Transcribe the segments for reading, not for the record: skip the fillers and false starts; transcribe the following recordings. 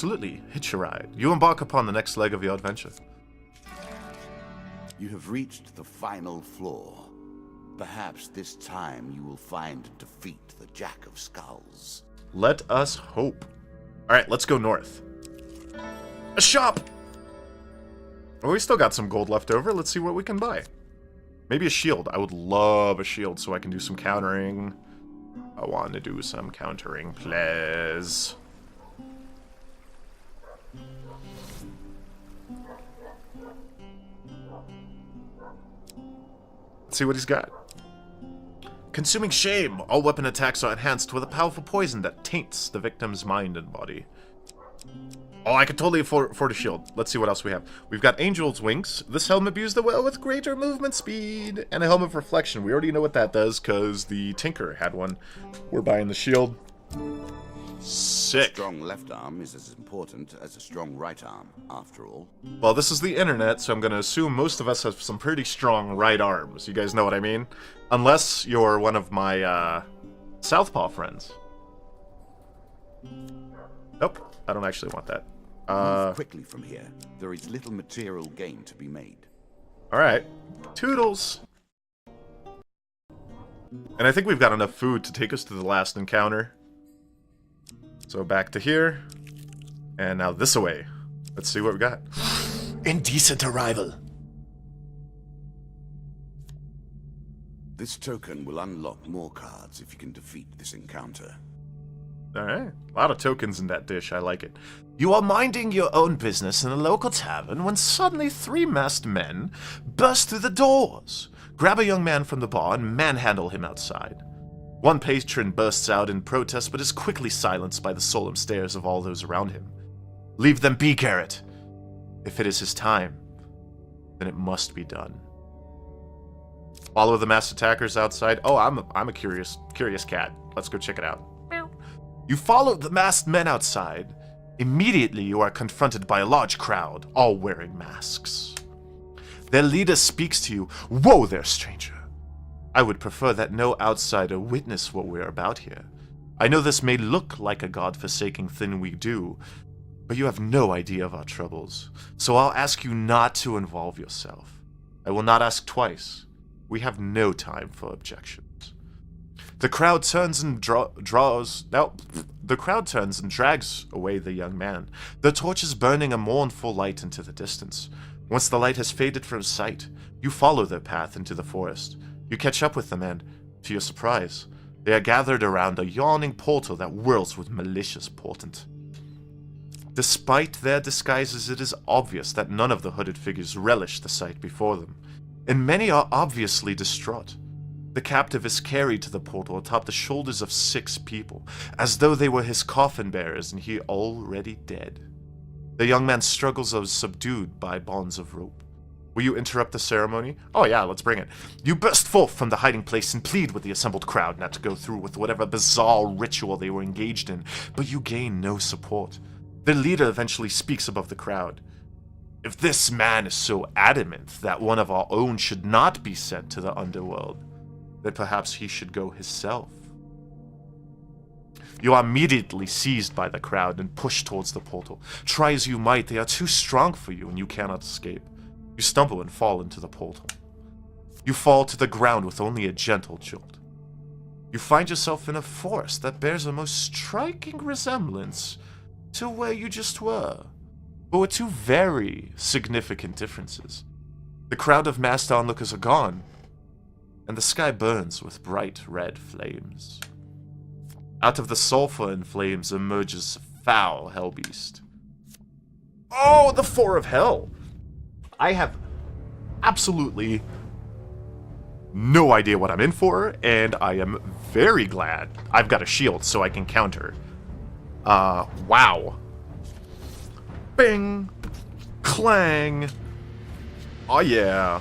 absolutely. Hitch a ride. You embark upon the next leg of your adventure. You have reached the final floor. Perhaps this time you will find and defeat the Jack of Skulls. Let us hope. Alright, let's go north. A shop! Well, we still got some gold left over. Let's see what we can buy. Maybe a shield. I would love a shield so I can do some countering. I want to do some countering, please. Let's see what he's got. Consuming shame. All weapon attacks are enhanced with a powerful poison that taints the victim's mind and body. Oh, I could totally afford a shield. Let's see what else we have. We've got Angel's Wings. This helmet imbues the well with greater movement speed. And a Helmet of Reflection. We already know what that does because the Tinker had one. We're buying the shield. Sick. A strong left arm is as important as a strong right arm, after all. Well, this is the internet, so I'm going to assume most of us have some pretty strong right arms. You guys know what I mean? Unless you're one of my, Southpaw friends. Nope, I don't actually want that. Move quickly from here. There is little material gain to be made. Alright. Toodles! And I think we've got enough food to take us to the last encounter. So back to here. And now this away. Let's see what we got. Indecent arrival. This token will unlock more cards if you can defeat this encounter. Alright. A lot of tokens in that dish. I like it. You are minding your own business in a local tavern when suddenly 3 masked men burst through the doors, grab a young man from the bar, and manhandle him outside. One patron bursts out in protest but is quickly silenced by the solemn stares of all those around him. Leave them be, Garrett. If it is his time, then it must be done. Follow the masked attackers outside. Oh, I'm a curious cat. Let's go check it out. You follow the masked men outside. Immediately you are confronted by a large crowd, all wearing masks. Their leader speaks to you. Whoa there, stranger. I would prefer that no outsider witness what we're about here. I know this may look like a god-forsaking thing we do, but you have no idea of our troubles, so I'll ask you not to involve yourself. I will not ask twice. We have no time for objections. The crowd turns and drags away the young man, the torches burning a mournful light into the distance. Once the light has faded from sight, you follow their path into the forest. You catch up with them and, to your surprise, they are gathered around a yawning portal that whirls with malicious portent. Despite their disguises, it is obvious that none of the hooded figures relish the sight before them, and many are obviously distraught. The captive is carried to the portal atop the shoulders of 6 people, as though they were his coffin bearers and he already dead. The young man struggles as subdued by bonds of rope. Will you interrupt the ceremony? Oh yeah, let's bring it. You burst forth from the hiding place and plead with the assembled crowd not to go through with whatever bizarre ritual they were engaged in, but you gain no support. The leader eventually speaks above the crowd. If this man is so adamant that one of our own should not be sent to the underworld, then perhaps he should go himself. You are immediately seized by the crowd and pushed towards the portal. Try as you might, they are too strong for you and you cannot escape. You stumble and fall into the portal. You fall to the ground with only a gentle jolt. You find yourself in a forest that bears a most striking resemblance to where you just were, but with 2 very significant differences. The crowd of masked onlookers are gone, and the sky burns with bright red flames. Out of the sulfur and flames emerges a foul hellbeast. Oh, the 4 of hell! I have absolutely no idea what I'm in for, and I am very glad I've got a shield so I can counter. Wow. Bing! Clang! Oh yeah.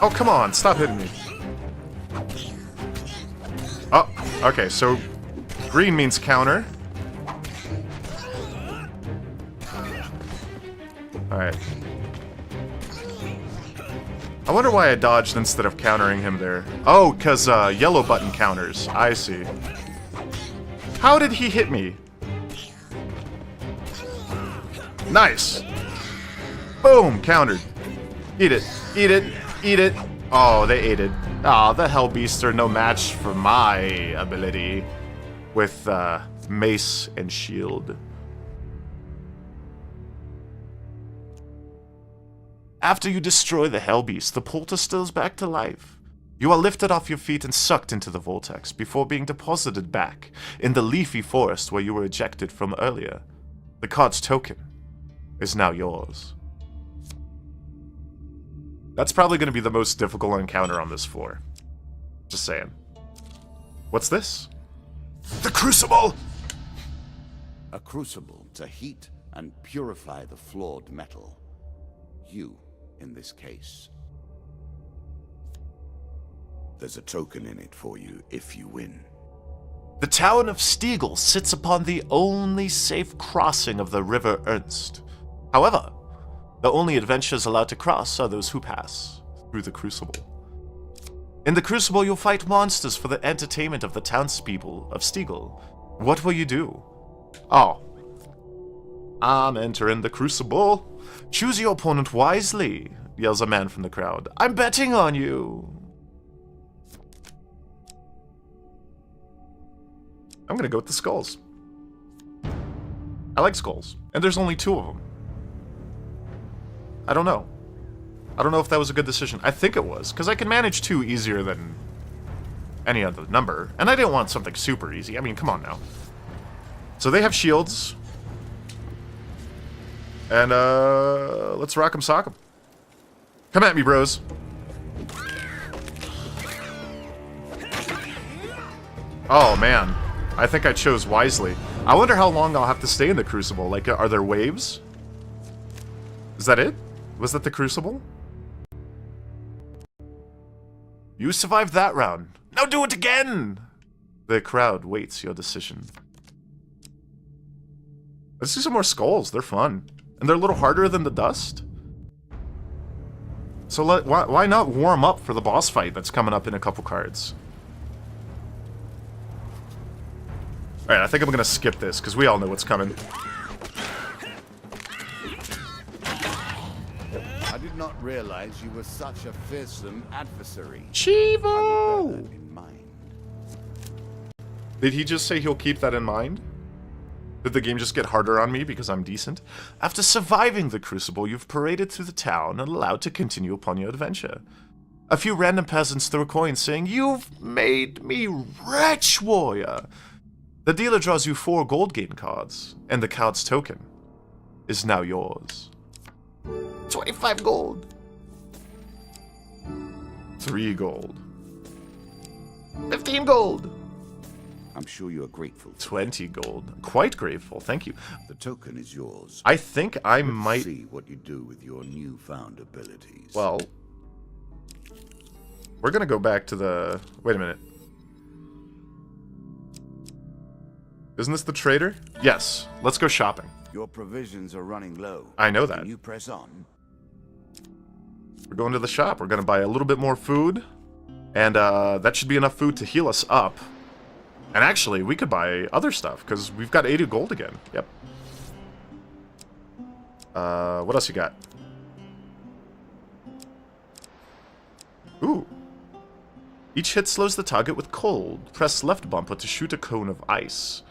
Oh, come on, stop hitting me. Oh, okay, so green means counter. Alright, Alright. I wonder why I dodged instead of countering him there. Oh, because yellow button counters. I see. How did he hit me? Nice. Boom, countered. Eat it, eat it, eat it. Oh, they ate it. Oh, the Hell Beasts are no match for my ability with mace and shield. After you destroy the Hell Beast, the portal stills back to life. You are lifted off your feet and sucked into the vortex before being deposited back in the leafy forest where you were ejected from earlier. The card's token is now yours. That's probably going to be the most difficult encounter on this floor. Just saying. What's this? The Crucible! A crucible to heat and purify the flawed metal. You, in this case. There's a token in it for you if you win. The town of Stiegel sits upon the only safe crossing of the River Ernst. However, the only adventurers allowed to cross are those who pass through the Crucible. In the Crucible, you'll fight monsters for the entertainment of the townspeople of Stiegel. What will you do? Oh. I'm entering the Crucible. Choose your opponent wisely, yells a man from the crowd. I'm betting on you. I'm gonna go with the skulls. I like skulls, and there's only 2 of them. I don't know. I don't know if that was a good decision. I think it was, because I can manage 2 easier than any other number, and I didn't want something super easy. I mean, come on now. So they have shields. And, let's rock 'em sock 'em. Come at me, bros. Oh, man. I think I chose wisely. I wonder how long I'll have to stay in the Crucible. Like, are there waves? Is that it? Was that the Crucible? You survived that round. Now do it again! The crowd waits your decision. Let's do some more skulls. They're fun. And they're a little harder than the dust. So why not warm up for the boss fight that's coming up in a couple cards? Alright, I think I'm going to skip this, because we all know what's coming. I did not realize you were such a fearsome adversary. Chivo! Bear that in mind. Did he just say he'll keep that in mind? Did the game just get harder on me because I'm decent? After surviving the Crucible, you've paraded through the town and allowed to continue upon your adventure. A few random peasants throw coins saying, "You've made me rich, warrior!" The dealer draws you 4 gold gain cards, and the card's token is now yours. 25 gold. 3 gold. 15 gold. I'm sure you are grateful. 20 gold. Quite grateful, thank you. The token is yours. I think I Let's might... see what you do with your newfound abilities. Well... We're gonna go back to the... Wait a minute. Isn't this the trader? Yes. Let's go shopping. Your provisions are running low. I know that. Can you press on? We're going to the shop. We're gonna buy a little bit more food. And that should be enough food to heal us up. And actually, we could buy other stuff, because we've got 80 gold again. Yep. What else you got? Ooh. Each hit slows the target with cold. Press left bumper to shoot a cone of ice.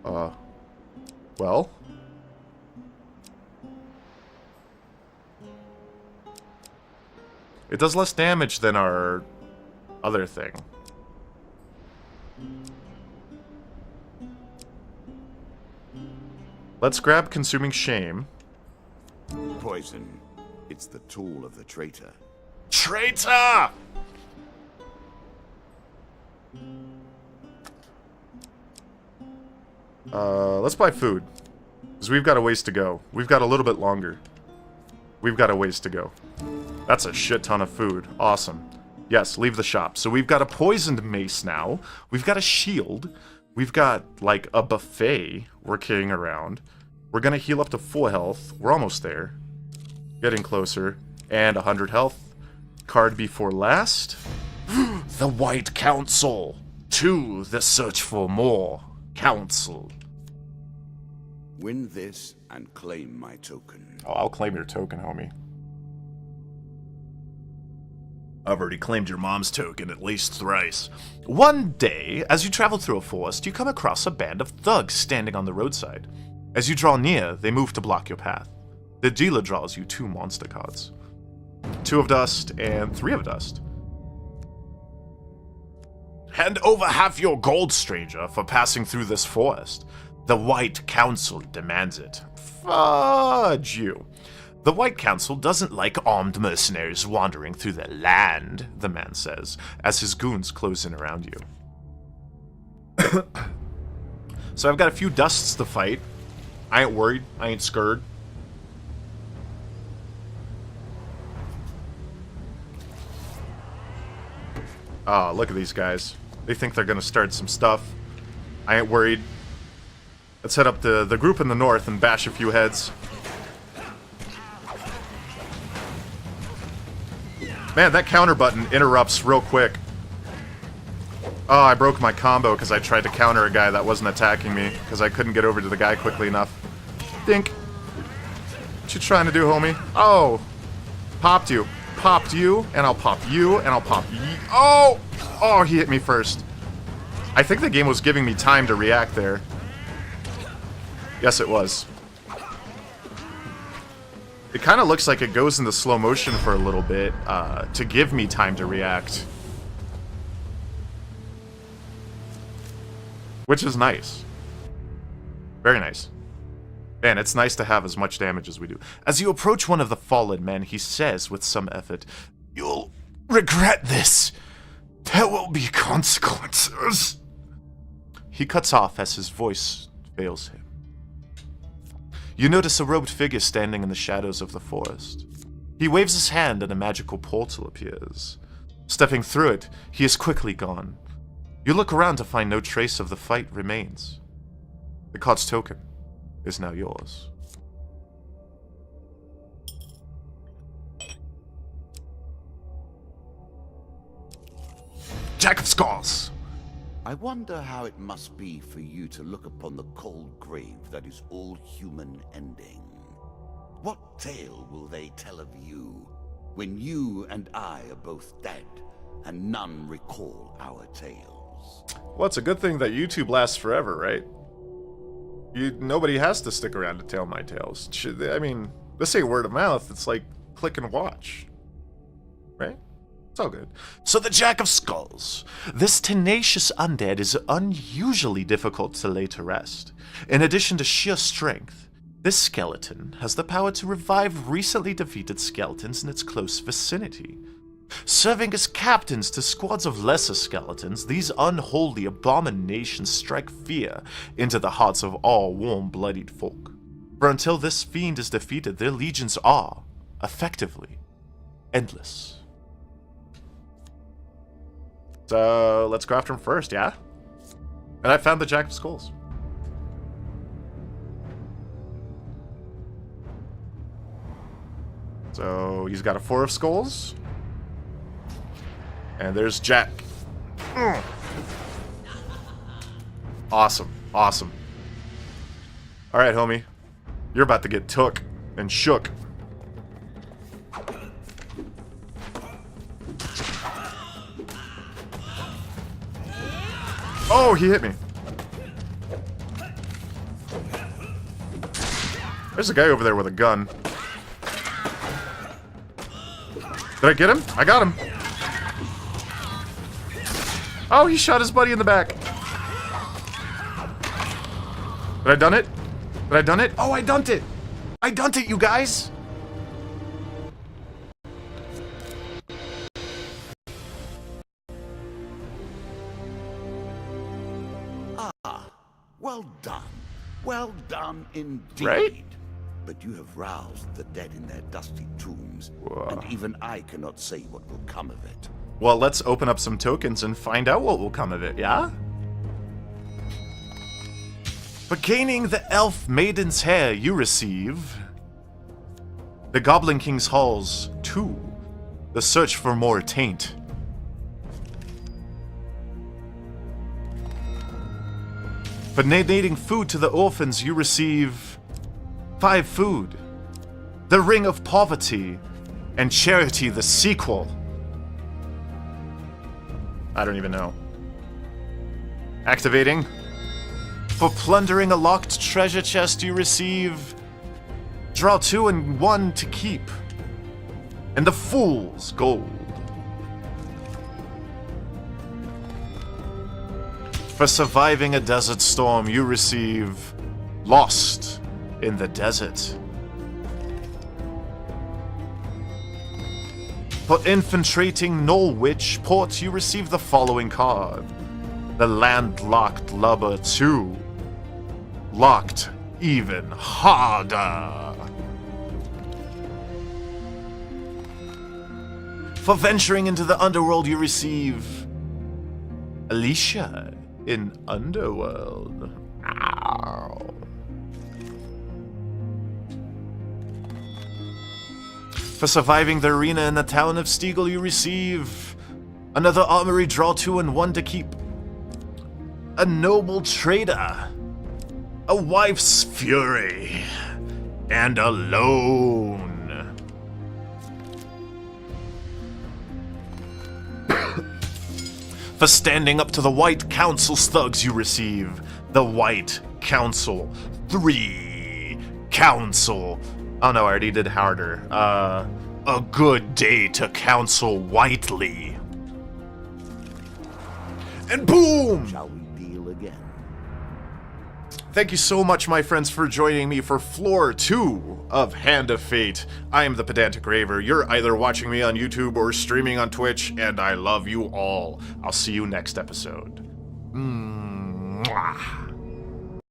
Well. It does less damage than our other thing. Let's grab Consuming Shame. Poison. It's the tool of the traitor. Traitor! Let's buy food. Because we've got a ways to go. We've got a little bit longer. We've got a ways to go. That's a shit ton of food. Awesome. Yes, leave the shop. So we've got a poisoned mace now. We've got a shield. We've got, like, a buffet we're carrying around. We're gonna heal up to full health. We're almost there. Getting closer. And 100 health. Card before last. The White Council. To the search for more council. Win this and claim my token. Oh, I'll claim your token, homie. I've already claimed your mom's token at least thrice. One day, as you travel through a forest, you come across a band of thugs standing on the roadside. As you draw near, they move to block your path. The dealer draws you 2 monster cards. 2 of dust and 3 of dust. Hand over half your gold, stranger, for passing through this forest. The White Council demands it. Fudge you. The White Council doesn't like armed mercenaries wandering through their land, the man says, as his goons close in around you. So I've got a few dusts to fight. I ain't worried. I ain't scared. Oh, look at these guys. They think they're gonna start some stuff. I ain't worried. Let's head up to the group in the north and bash a few heads. Man, that counter button interrupts real quick. Oh, I broke my combo because I tried to counter a guy that wasn't attacking me because I couldn't get over to the guy quickly enough. Dink. What you trying to do, homie? Oh. Popped you. Popped you, and I'll pop you, and I'll pop ye. Oh! Oh, he hit me first. I think the game was giving me time to react there. Yes, it was. It kind of looks like it goes into slow motion for a little bit to give me time to react. Which is nice. Very nice. Man, it's nice to have as much damage as we do. As you approach one of the fallen men, he says with some effort, "You'll regret this. There will be consequences." He cuts off as his voice fails him. You notice a robed figure standing in the shadows of the forest. He waves his hand and a magical portal appears. Stepping through it, he is quickly gone. You look around to find no trace of the fight remains. The card's token is now yours. Jack of Skulls! I wonder how it must be for you to look upon the cold grave that is all human ending. What tale will they tell of you when you and I are both dead and none recall our tales? Well, it's a good thing that YouTube lasts forever, right? Nobody has to stick around to tell my tales. I mean, this ain't word of mouth. It's like click and watch. Right? It's all good. So the Jack of Skulls. This tenacious undead is unusually difficult to lay to rest. In addition to sheer strength, this skeleton has the power to revive recently defeated skeletons in its close vicinity. Serving as captains to squads of lesser skeletons, these unholy abominations strike fear into the hearts of all warm-blooded folk. For until this fiend is defeated, their legions are, effectively, endless. So, let's go after him first, yeah? And I found the Jack of Skulls. So, he's got a 4 of Skulls. And there's Jack. Awesome. Awesome. Alright, homie. You're about to get took and shook. Oh, he hit me. There's a guy over there with a gun. Did I get him? I got him. Oh, he shot his buddy in the back. Did I done it? Did I done it? Oh, I done it. I done it, you guys. Well done. Well done indeed. Right? But you have roused the dead in their dusty tombs, and even I cannot say what will come of it. Well, let's open up some tokens and find out what will come of it, yeah? For gaining the elf maiden's hair, you receive the Goblin King's Halls 2, the search for more taint. For donating food to the orphans, you receive 5 food, the Ring of Poverty, and Charity the sequel. I don't even know. Activating. For plundering a locked treasure chest, you receive draw 2 and 1 to keep, and the Fool's Gold. For surviving a desert storm, you receive Lost in the Desert. For infiltrating Norwich Port, you receive the following card. The Landlocked Lubber 2. Locked even harder. For venturing into the underworld, you receive Alicia in Underworld. Ow. For surviving the arena in the town of Steagle, you receive another armory, draw 2 and 1 to keep. A noble trader, a wife's fury, and a loan. For standing up to the White Council's thugs, you receive the White Council 3 Council. Oh no, I already did harder. A good day to counsel Whiteley. And boom! Shall we deal again? Thank you so much, my friends, for joining me for Floor 2 of Hand of Fate. I am the Pedantic Raver. You're either watching me on YouTube or streaming on Twitch, and I love you all. I'll see you next episode. Mwah.